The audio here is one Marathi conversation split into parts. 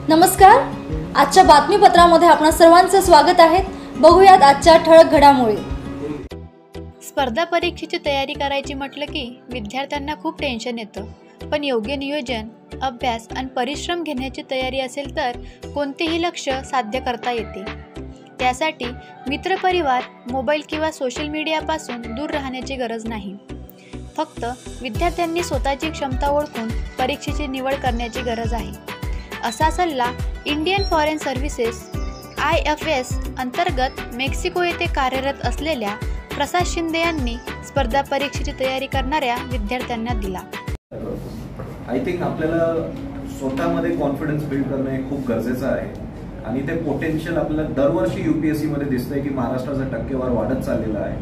नमस्कार. आजच्या बातमीपत्रामध्ये आपणा सर्वांचे स्वागत आहे. बघूयात आजच्या ठळक घडामोडी. स्पर्धा परीक्षेची तयारी करायची म्हटलं की विद्यार्थ्यांना खूप टेन्शन येतं. पण योग्य नियोजन, अभ्यास आणि परिश्रम घेण्याची तयारी असेल तर कोणतेही लक्ष्य साध्य करता येते. त्यासाठी मित्रपरिवार, मोबाईल किंवा सोशल मीडियापासून दूर राहण्याची गरज नाही. फक्त विद्यार्थ्यांनी स्वतःची क्षमता ओळखून परीक्षेची निवड करण्याची गरज आहे, असा सल्ला इंडियन फॉरेन सर्व्हिसेस IFS अंतर्गत मेक्सिको येथे कार्यरत असलेल्या प्रसाद शिंदे यांनी स्पर्धा परीक्षेची तयारी करणाऱ्या विद्यार्थ्यांना दिला. आय थिंक आपल्याला स्वतःमध्ये कॉन्फिडन्स बिल्ड करणं हे खूप गरजेचं आहे आणि ते पोटेन्शियल आपल्याला दरवर्षी UPSC मध्ये दिसतंय की महाराष्ट्राचा टक्केवार वाढत चाललेला आहे.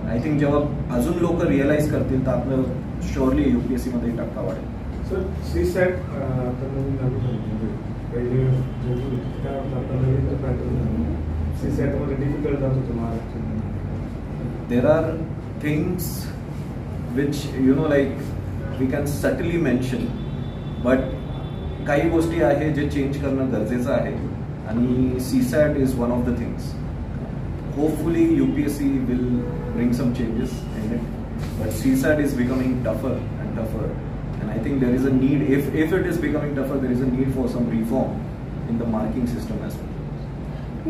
आय थिंक जेव्हा अजून लोक रिअलाइज करतील तर आपलं शुअरली UPSC मध्ये टक्का वाढेल. सर CSAT तर नवीन लागू झाली, पहिले CSAT मध्ये डिफिकल्ट जात होतं महाराष्ट्रात. There are things which like we can subtly mention, but काही गोष्टी आहे जे चेंज करणं गरजेचं आहे आणि CSAT is one of the things. Hopefully UPSC will bring some changes in it, but CSAT is becoming tougher and tougher, and I think there is a need, if it is becoming tougher, there is a need for some reform in the marking system as well.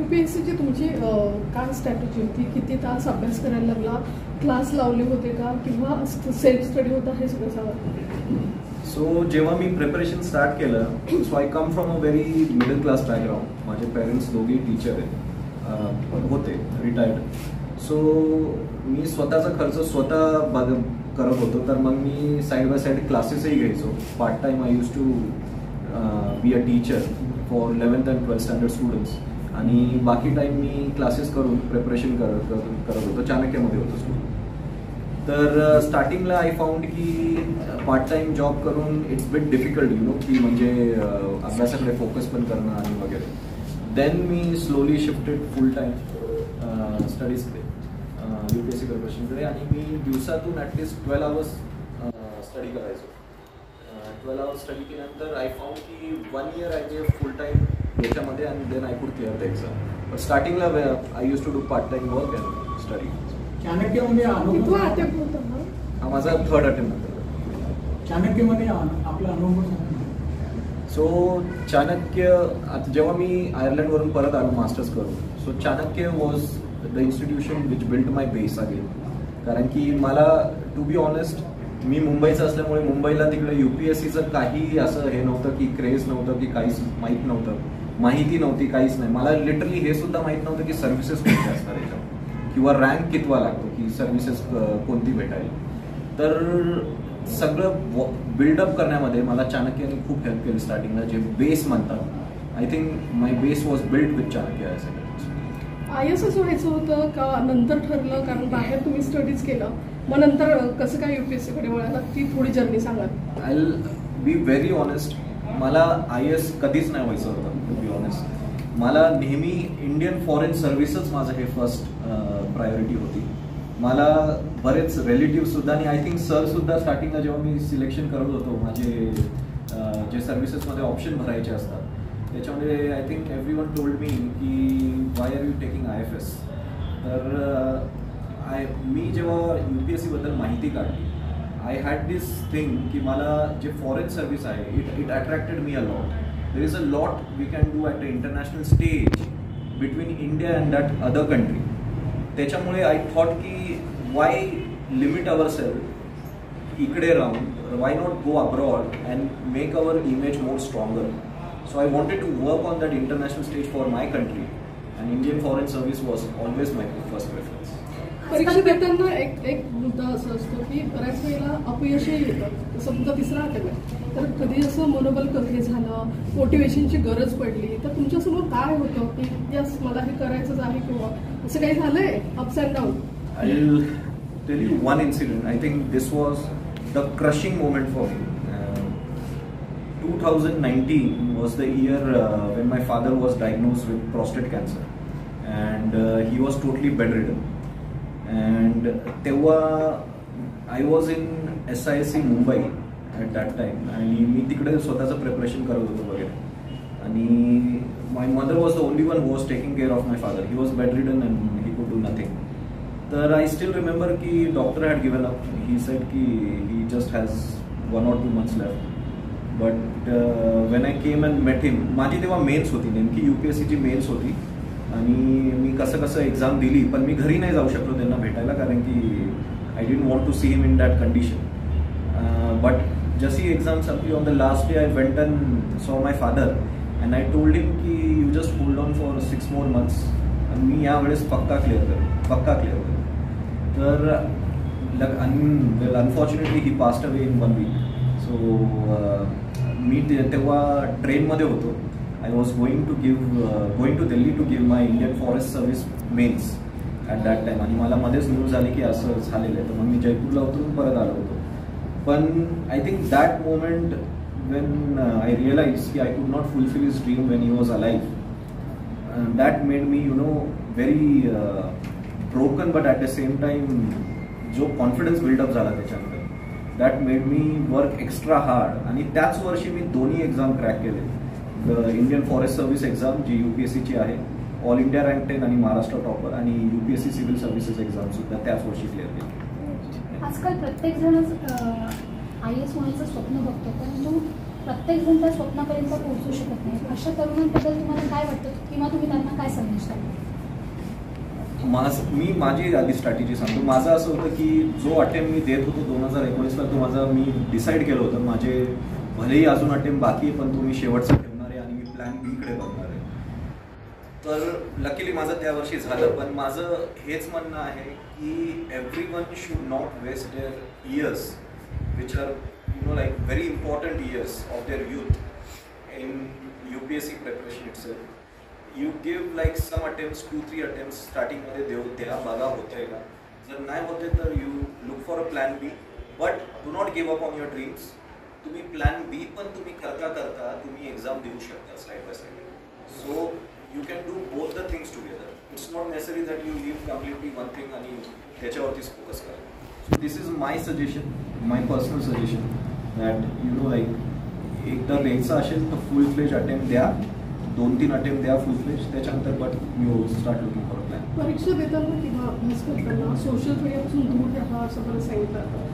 UPSC ची तुमची काय स्ट्रॅटेजी होती? किती तास अभ्यास करायला लागला? क्लास लावले होते का किंवा सेल्फ स्टडी होता? हे सगळं सांगा. सो जेव्हा मी प्रिपरेशन स्टार्ट केलं, so I come from a very middle class background. माझे पेरेंट्स दोघे टीचर आहेत, होते रिटायर्ड. सो मी स्वतःचा खर्च स्वतः करत होतो. तर मग मी साईड बाय साईड क्लासेसही घ्यायचो. Part time I use to be a teacher for 11th and 12th standard students, आणि बाकी टाइम मी क्लासेस करून प्रिपरेशन करत होतो. चाणक्यमध्ये होतो स्कूल. तर स्टार्टिंगला आय फाउंड की पार्ट टाइम जॉब करून इट्स बिट डिफिकल्ट की म्हणजे अभ्यासाकडे फोकस पण करणं आणि वगैरे. देन मी स्लोली शिफ्टेड फुल टाइम स्टडीजकडे, UPSC प्रिपरेशनकडे, आणि मी दिवसातून ॲटलिस्ट 12 hours स्टडी करायचो. 12 hours स्टडी केल्यानंतर आय फाउंड की 1 year I gave full time याच्यामध्ये, आणि then I could clear the exam. But स्टार्टिंगला I use to do part time work and study. चाणक्यमध्ये हा माझा 3rd अटेम्प्ट होता. चाणक्यमध्ये आपला अनुभव. सो चाणक्य, जेव्हा मी आयर्लंडवरून परत आलो मास्टर्स करून, so Chanakya was the institution which build my base again. कारण की मला टू बी ऑनेस्ट, मी मुंबईचं असल्यामुळे मुंबईला तिकडे UPSCचं काही असं हे नव्हतं की क्रेज नव्हतं, की काहीच माहीत नव्हतं, माहिती नव्हती, काहीच नाही. मला लिटरली हे सुद्धा माहीत नव्हतं की सर्व्हिसेस कोणत्या असतात याच्यावर, किंवा रँक कितवा लागतो, की सर्व्हिसेस कोणती भेटायला. तर सगळं बिल्डअप करण्यामध्ये मला चाणक्याने खूप हेल्प केली स्टार्टिंगला, जे बेस म्हणतात. I think my base was build with Chanakya. ISS व्हायचं होतं का नंतर ठरलं? कारण बाहेर तुम्ही स्टडीज केलं, मग नंतर कसं काय UPSC कडे वळाला? ती थोडी जर्नी सांगा. I will be very honest, मला IAS कधीच नाही व्हायचं होतं. टू बी ऑनेस्ट, मला नेहमी इंडियन फॉरेन सर्व्हिसच माझं हे फर्स्ट प्रायोरिटी होती. मला बरेच रिलेटिव्ह सुद्धा, आणि आय थिंक सर सुद्धा स्टार्टिंगला जेव्हा मी सिलेक्शन करत होतो, माझे जे सर्व्हिसेसमध्ये ऑप्शन भरायचे असतात त्याच्यामध्ये, I think everyone told me की why are you taking IFS. तर मी जेव्हा UPSC बद्दल माहिती काढली, आय हॅड दिस थिंग की मला जे फॉरेन सर्व्हिस आहे, it attracted me a lot. There is a lot we can do at a international stage between India and that other country. त्याच्यामुळे आय थॉट की वाय लिमिट अवर सेल्फ इकडे राहून, why not go abroad and make our image more stronger. So I wanted to work on that international stage for my country, and Indian Foreign Service was always my first preference. परीक्षा देताना एक मुद्दा असा असतो की बऱ्याच वेळेला अपयशही येतं. समजा तिसरा अटेम्प्ट, तर कधी असं मनोबल कमी झालं, मोटिवेशनची गरज पडली, तर तुमच्यासमोर काय होतं की यस मला हे करायचंच आहे, किंवा असं काही झालंय ups and down? I will tell you one incident. I think this was the crushing moment for me. 2019 was the year when my father was diagnosed with prostate cancer, and he was totally bedridden. And I was in SISC Mumbai at that time, आणि मी तिकडे स्वतःचं प्रिपरेशन करत होतो वगैरे. आणि my mother was the only one who was taking care of my father. He was bedridden and he could do nothing. तर आय स्टील रिमेंबर की doctor had given up. He said की he just has 1 or 2 months left. But when I came and met him, माझी तेव्हा मेन्स होती, नेमकी UPSCची मेन्स होती आणि मी कसं एक्झाम दिली, पण मी घरी नाही जाऊ शकलो त्यांना भेटायला कारण की I didn't want to see him in that condition. But जशी एक्झाम संपली, on the last day I went and saw my father and I told him की you just hold on for 6 more months आणि मी यावेळेस पक्का क्लिअर करेन. तर well unfortunately he passed away in 1 week. So मी तेव्हा ट्रेनमध्ये होतो. I was going to Delhi to give my Indian forest service mains at that time. आणि मला मध्येच न्यूज झाली की असं झालेलं आहे, तर मग मी जयपूरला उतरून परत आलो होतो. पण I think that moment when I realise की I could not fulfil his dream when he was alive. That made me very broken, but at the same time जो कॉन्फिडन्स बिल्डअप झाला त्याच्यानंतर, that made me work extra hard. आणि त्याच वर्षी मी दोन्ही एक्झाम क्रॅक केले. The Indian forest service exam जी UPSCची आहे, ऑल इंडिया रँक 10 आणि महाराष्ट्र टॉपर, आणि UPSC सिव्हिल सर्व्हिसेस एक्झाम सुद्धा त्याच वर्षी क्लिअर केली. आजकाल प्रत्येकजण IAS होण्याचं स्वप्न बघतो, परंतु प्रत्येकजण त्या स्वप्नापर्यंत पोहोचू शकत नाही. अशा तरुणांबद्दल तुम्हाला काय वाटतं किंवा तुम्ही त्यांना काय संदेश द्याल? मी माझी आधी स्ट्रॅटेजी सांगतो. माझं असं होतं की जो अटेम्प्ट मी देत होतो 2019ला, तो माझा मी डिसाईड केलं होतं. माझे भलेही अजून अटेम्प्ट बाकी आहे, पण तो मी शेवटचा ठेवणार आहे आणि मी प्लॅन बीकडे बघणार आहे. तर लकीली माझं त्या वर्षी झालं. पण माझं हेच म्हणणं आहे की everyone should not waste their years which are like very important years of their youth in UPSC preparation itself. You give like some attempts, 2-3 attempts स्टार्टिंगमध्ये द्या, बघा होतंय का. जर नाही होते तर you look for a plan B, but do not give up on your dreams. तुम्ही प्लॅन बी पण तुम्ही करता तुम्ही एक्झाम देऊ शकता side by side. So you can do both the things together. It's not necessary that you live completely one thing आणि त्याच्यावरतीच फोकस करा. So this is my suggestion, my personal suggestion, that like एकदा द्यायचं असेल तर फुल फ्लेज अटेम्प्ट द्या, 2-3 अटेम्प्ट द्या फुल फ्लेज, त्याच्यानंतर but you start looking for a plan. परीक्षा देताना किंवा अभ्यास करताना सोशल मीडियापासून दूर राहा असं बरं सांगितलं.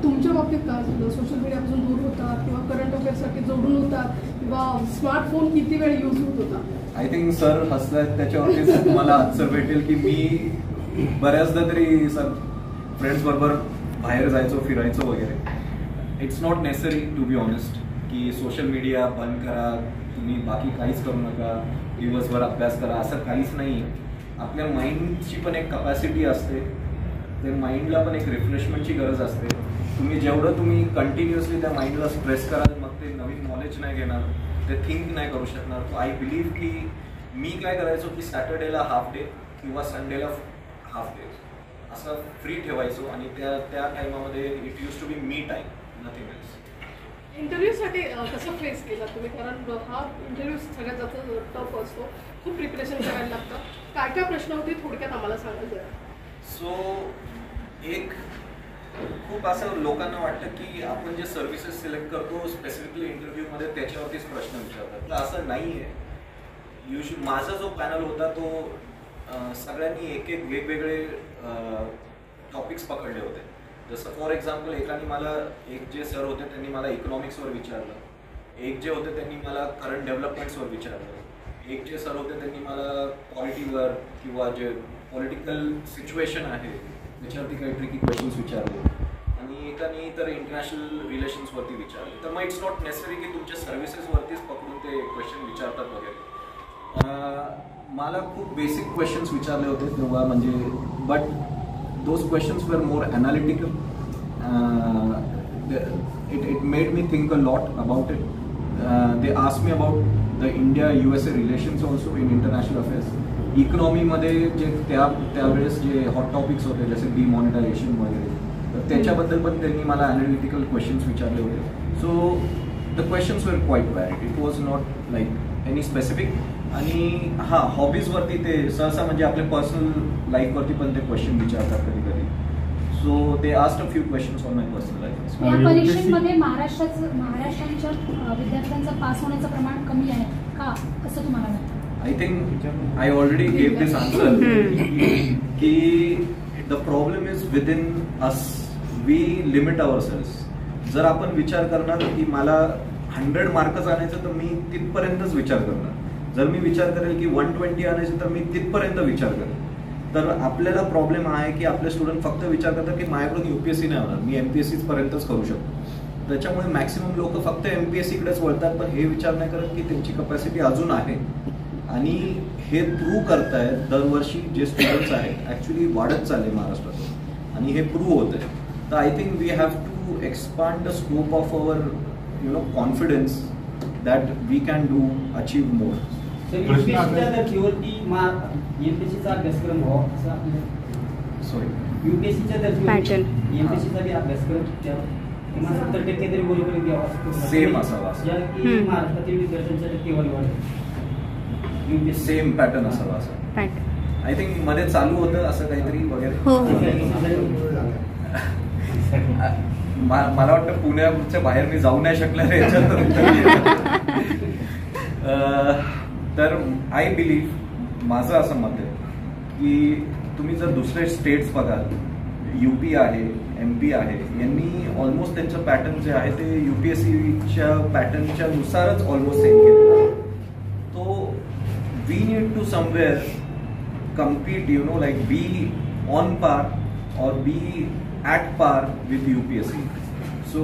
तुमच्या बाबतीत काय झालं? सोशल मीडियापासून दूर होतात किंवा करंट अफेअर्ससाठी जोडून होतात किंवा स्मार्टफोन किती वेळ यूज होत होता? आय थिंक सर हसलात त्याच्यावरतीच मला आन्सर भेटेल की मी बऱ्याचदा तरी सर फ्रेंड्स बरोबर बाहेर जायचो, फिरायचो वगैरे. It's not necessary to be honest की सोशल मीडिया बंद करा, तुम्ही बाकी काहीच करू नका, दिवसभर अभ्यास करा, असं काहीच नाही. आपल्या माइंडची पण एक कपॅसिटी असते, त्या माइंडला पण एक रिफ्रेशमेंटची गरज असते. जेवढं तुम्ही कंटिन्युअसली त्या माइंडला स्ट्रेस कराल, मग ते नवीन नॉलेज नाही घेणार, ते थिंक नाही करू शकणार. सो आय बिलीव्ह की मी काय करायचो की सॅटर्डेला हाफ डे किंवा संडेला हाफ डे असं फ्री ठेवायचो आणि त्या टाईमामध्ये it use to be me time, nothing else. इंटरव्ह्यूसाठी कसं फेस केला तुम्ही? कारण हा इंटरव्ह्यू सगळ्यात जास्त टफ असतो, खूप प्रिपरेशन करायला लागतं. काय काय प्रश्न होते थोडक्यात आम्हाला सांगायचं आहे. सो एक खूप असं लोकांना वाटतं की आपण जे सर्व्हिसेस सिलेक्ट करतो स्पेसिफिकली इंटरव्ह्यूमध्ये त्याच्यावरतीच प्रश्न विचारतात, तर असं नाही आहे. माझा जो पॅनल होता तो सगळ्यांनी एक एक वेगवेगळे टॉपिक्स पकडले होते. जसं फॉर एक्झाम्पल एकाने मला, एक जे सर होते त्यांनी मला इकॉनॉमिक्सवर विचारलं, एक जे होते त्यांनी मला करंट डेव्हलपमेंट्सवर विचारलं, एक जे सर होते त्यांनी मला पॉलिटीवर किंवा जे पॉलिटिकल सिच्युएशन आहे त्याच्यावरती काही ट्रिकी क्वेश्चन्स विचारले, आणि एकाने तर इंटरनॅशनल रिलेशन्सवरती विचारले. तर मग इट्स नॉट नेसेसरी की तुमच्या सर्व्हिसेसवरतीच पकडून ते क्वेश्चन विचारतात वगैरे. मला खूप बेसिक क्वेश्चन्स विचारले होते तेव्हा, म्हणजे but those questions were more analytical. It made me think a lot about it. They asked me about the India-USA relations also in international affairs. इकॉनॉमीमध्ये जे त्यावेळेस जे हॉट टॉपिक्स होते जसे डिमॉनिटायझेशन वगैरे, तर त्याच्याबद्दल पण त्यांनी मला ॲनालिटिकल क्वेश्चन्स विचारले होते. So the questions were quite varied. It was not like any specific. आणि हां, हॉबीजवरती ते सहसा म्हणजे आपल्या पर्सनल लाईफवरती पण ते क्वेश्चन विचारतात कधी कधी. So they asked a few questions on my personal life. या परीक्षेमध्ये महाराष्ट्राच्या विद्यार्थ्यांचं पास होण्याचं प्रमाण कमी आहे, का, कसं तुम्हाला वाटतं? I think I already gave this answer. कि the problem is within us. We limit ourselves. जर आपण विचार करणार की मला 100 मार्कच आणायचं तर मी तिथपर्यंतच विचार करणार. जर मी विचार करेल की 120 आणायचे तर मी तिथपर्यंत विचार करेल. तर आपल्याला प्रॉब्लेम हा आहे की आपले स्टुडंट फक्त विचार करतात की माझ्याकडून UPSC नाही होणार, मी MPSC पर्यंतच करू शकतो. त्याच्यामुळे मॅक्सिमम लोक फक्त MPSC कडेच वळतात, पण हे विचार नाही करत की त्यांची कपॅसिटी अजून आहे आणि हे प्रूव्ह करतायत. दरवर्षी जे स्टुडंट्स आहेत ऍक्च्युली वाढत चालले महाराष्ट्रातून आणि हे प्रूव्ह होत आहे. तर I think we have to expand the scope of our confidence that we can do achieve more. युपीएससीच्या धर्तीवरती एमपीएससीचा अभ्यासक्रम व्हावा असं आपलं सॉरी युपीएससीच्या धर्तीवर एमपीएससीचा बी अभ्यासक्रम किंवा 70% तरी बरोबर द्यावा सेम असावा, ज्या की महाराष्ट्रातील विद्यार्थ्यांच्या टक्केवारी वाढेल. सेम पॅटर्न असावा असं आय थिंक मध्ये चालू होतं असं काहीतरी वगैरे. मला वाटतं पुण्याच्या बाहेर मी जाऊ नाही शकणार याच्यात. तर आय बिलीव्ह, माझं असं मत आहे की तुम्ही जर दुसरे स्टेट्स बघाल, UP आहे, MP आहे, यांनी ऑलमोस्ट त्यांचं पॅटर्न जे आहे ते UPSCच्या पॅटर्नच्या नुसारच ऑलमोस्ट सेम केलेलं आहे. तो we need to somewhere compete, like be on par or be at par with UPSC. So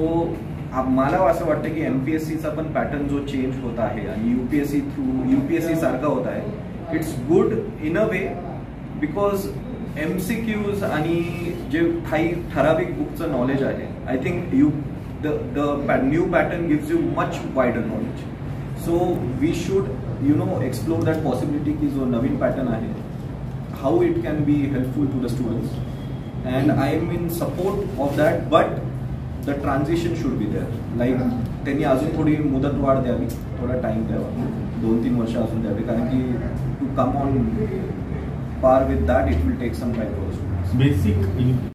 मला असं वाटतं की MPSCचा पण पॅटर्न जो चेंज होत आहे आणि UPSC थ्रू UPSC सारखा होत आहे, it's good in a way because MCQs आणि जे काही ठराविक बुकचं नॉलेज आहे, I think the new pattern gives you much wider knowledge. So we should explore that possibility की जो नवीन पॅटर्न आहे, how it can be helpful to the students. And I am in support of that, but the transition should be there. Like त्यांनी अजून थोडी मुदत वाढ द्यावी, थोडा टाइम द्यावा, 2-3 वर्ष अजून द्यावी, कारण की to come on par with that it will take some time for us. Basic